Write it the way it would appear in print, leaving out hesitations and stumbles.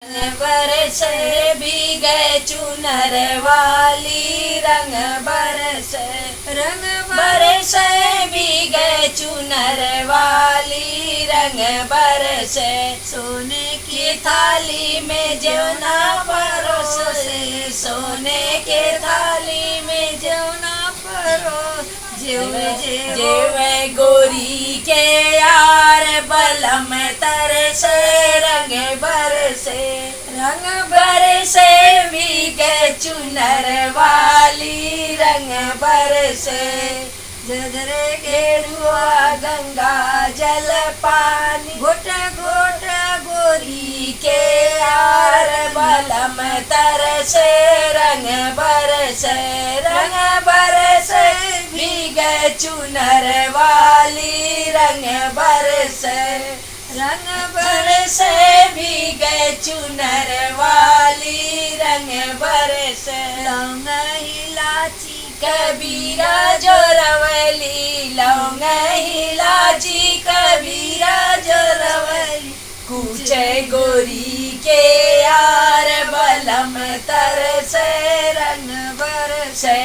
बरसे भीगे चुनर वाली रंग बरसे भीगे चुनर वाली रंग बरसे सोने की थाली में जौना परोसे सोने के थाली में जौना परोस जेवे गोरी के यार बलम तरसे रंग बरसे भीगे चुनर वाली रंग बरसे जधरे गेरुआ गंगा जल पानी घुट घुट गोरी के यार बलम तरसे रंग बरसे भीगे चुनर वाली रंग बरसे भीगे चुनर वाली रंग बरसे लौंग इलाची कबीरा जोरवली लौंग इलाची कबीरा जोरवली कूचे गोरी के यार बलम तरसे रंग बरसे